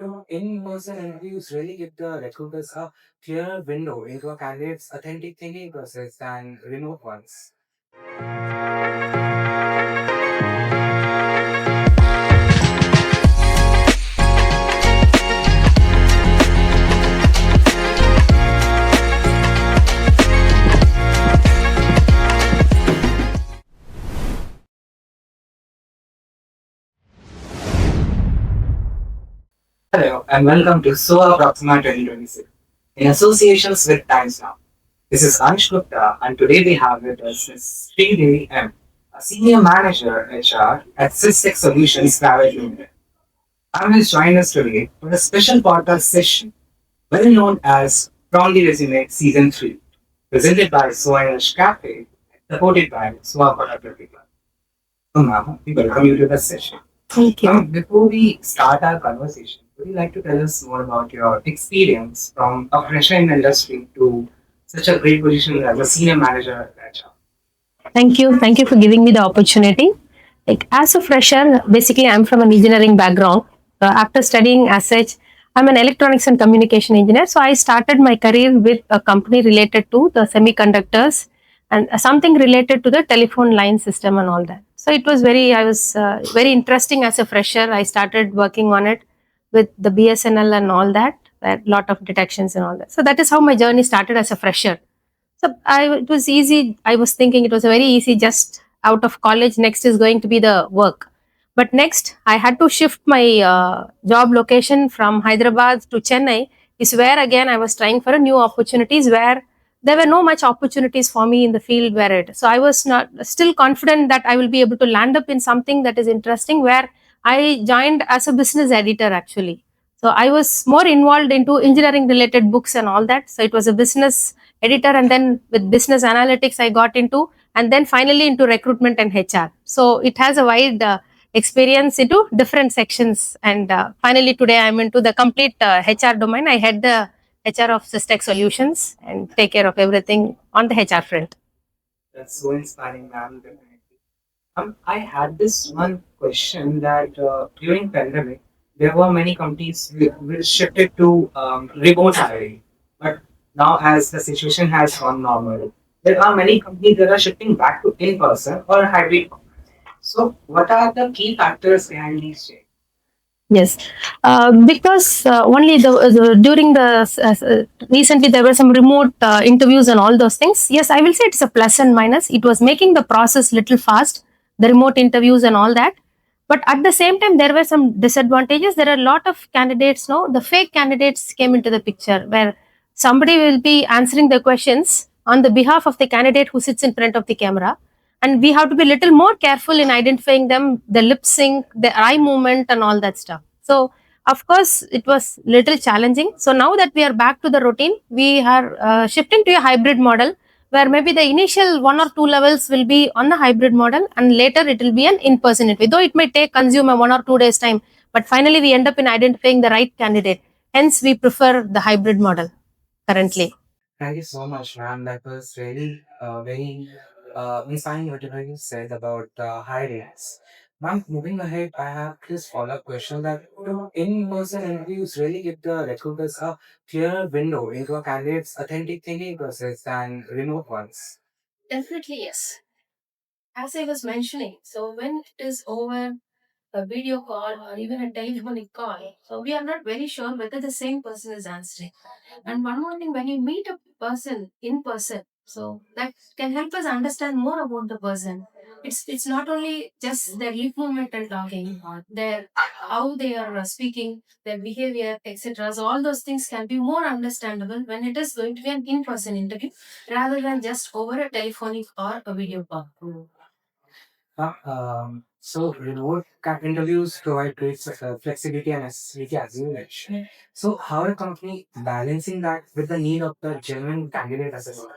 in-person interviews really give the recruiters a clear window into a candidate's authentic thinking process than remote ones. Hello, and welcome to SOA Proxima 2026 in associations with Times Now. This is Ansh Gupta, and today we have with us Ms. Sridevi M, a senior manager HR at Systech Solutions Pvt. Anne has joined us today for a special podcast session, well known as Strongly Resonate Season 3, presented by SOA Cafe, supported by SOA Productivity Club. So, ma'am, we welcome you to the session. Thank you. Before we start our conversation, would you like to tell us more about your experience from a fresher in the industry to such a great position as a senior manager at HR? Thank you. Thank you for giving me the opportunity. Like as a fresher, basically I'm from an engineering background. After studying as such, I'm an electronics and communication engineer. So I started my career with a company related to the semiconductors and something related to the telephone line system and all that. So it was I was very interesting as a fresher. I started working on it with the BSNL and all that, a lot of detections and all that. So that is how my journey started as a fresher. So it was easy. I was thinking it was a very easy, just out of college. Next is going to be the work. But next, I had to shift my job location from Hyderabad to Chennai. Is where again I was trying for a new opportunities where there were no much opportunities for me in the field where it. So I was not still confident that I will be able to land up in something that is interesting. Where I joined as a business editor actually. So I was more involved into engineering related books and all that. So it was a business editor, and then with business analytics I got into, and then finally into recruitment and HR. So it has a wide experience into different sections, and finally today I'm into the complete HR domain. I head the HR of Systech Solutions and take care of everything on the HR front. That's so inspiring, ma'am. Definitely. I had this one question that during pandemic, there were many companies which shifted to remote hiring. But now, as the situation has gone normal, there are many companies that are shifting back to in-person or hybrid. So, what are the key factors behind these changes? Yes, because only during the recently there were some remote interviews and all those things. Yes, I will say it's a plus and minus. It was making the process little fast, the remote interviews and all that. But at the same time, there were some disadvantages. There are a lot of candidates now. The fake candidates came into the picture where somebody will be answering the questions on the behalf of the candidate who sits in front of the camera, and we have to be a little more careful in identifying them, the lip sync, the eye movement and all that stuff. So of course it was little challenging. So now that we are back to the routine, we are shifting to a hybrid model where maybe the initial 1 or 2 levels will be on the hybrid model, and later it will be an in-person interview, though it may take consume a 1 or 2 days time, but finally we end up in identifying the right candidate. Hence we prefer the hybrid model currently. Thank you so much, ma'am. That was really very inspiring whatever you said about hirings. Ma'am, moving ahead, I have this follow-up question that in-person interviews really give the recruiters a clearer window into a candidate's authentic thinking process than remote ones. Definitely, yes. As I was mentioning, so when it is over a video call or even a telephonic call, so we are not very sure whether the same person is answering. And one more thing, when you meet a person in person, so that can help us understand more about the person. It's not only just their lip movement and talking, or their how they are speaking, their behavior, etc. So all those things can be more understandable when it is going to be an in-person interview rather than just over a telephonic or a video call. So remote interviews provide great flexibility and accessibility as you mentioned. So how are company balancing that with the need of the genuine candidate assessment?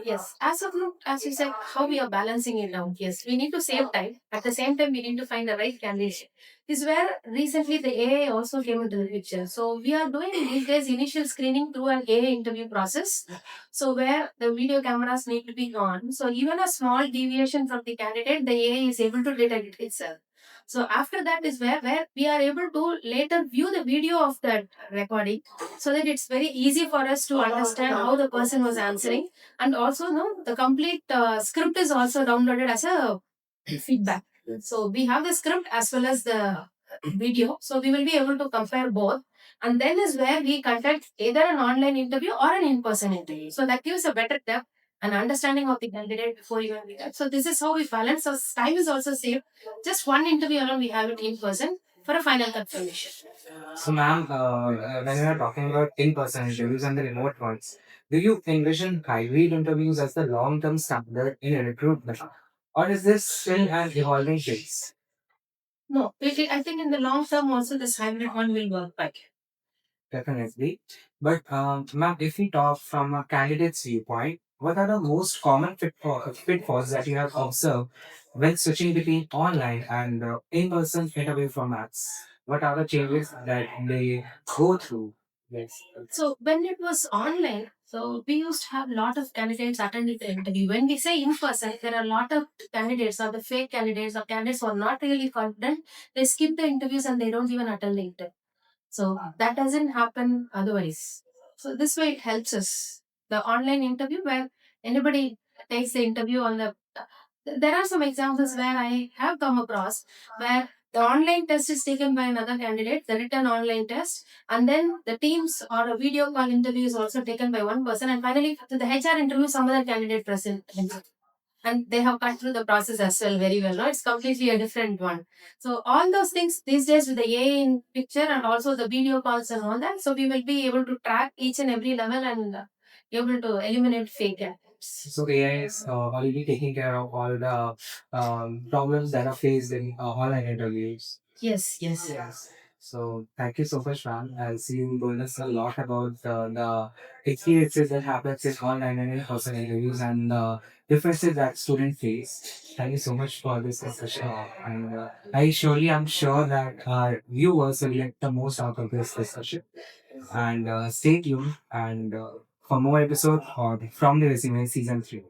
Yes, as of now, as you said, how we are balancing it now. Yes, we need to save time. At the same time, we need to find the right candidate. This is where recently the AI also came into the picture. So we are doing these days initial screening through an AI interview process. So where the video cameras need to be on. So even a small deviation from the candidate, the AI is able to detect it itself. So after that is where we are able to later view the video of that recording, so that it's very easy for us to understand how the person was answering. And also, no, the complete script is also downloaded as a feedback. So we have the script as well as the video. So we will be able to compare both. And then is where we conduct either an online interview or an in-person interview. So that gives a better depth and understanding of the candidate before you meet up. So this is how we balance. So time is also saved. Just one interview alone we have it in person for a final confirmation. So, ma'am, when we are talking about in-person interviews and the remote ones, do you envision hybrid interviews as the long-term standard in a recruitment, or is this still an evolving phase? No, I think in the long term also this hybrid one will work back. Definitely. But, ma'am, if we talk from a candidate's viewpoint, what are the most common pitfalls that you have observed when switching between online and in-person interview formats? What are the changes that they go through? Yes. So when it was online, so we used to have a lot of candidates attending the interview. When we say in person, there are a lot of candidates or the fake candidates or candidates who are not really confident. They skip the interviews and they don't even attend the interview. So that doesn't happen otherwise. So this way it helps us. The online interview where anybody takes the interview on the. There are some examples where I have come across where the online test is taken by another candidate, the written online test, and then the Teams or a video call interview is also taken by one person, and finally the HR interview some other candidate present. And they have cut through the process as well very well. No, it's completely a different one. So all those things these days with the AI in picture and also the video calls and all that, so we will be able to track each and every level and able to eliminate fake candidates. So AI is already taking care of all the problems that are faced in online interviews. Yes, yes. Yes. So thank you so much, ma'am. As you told us a lot about the experiences that happens in online and in-person interviews and the differences that students face. Thank you so much for this discussion. And I'm sure that our viewers will get the most out of this discussion. And stay tuned and for more episodes from the Resume Season 3.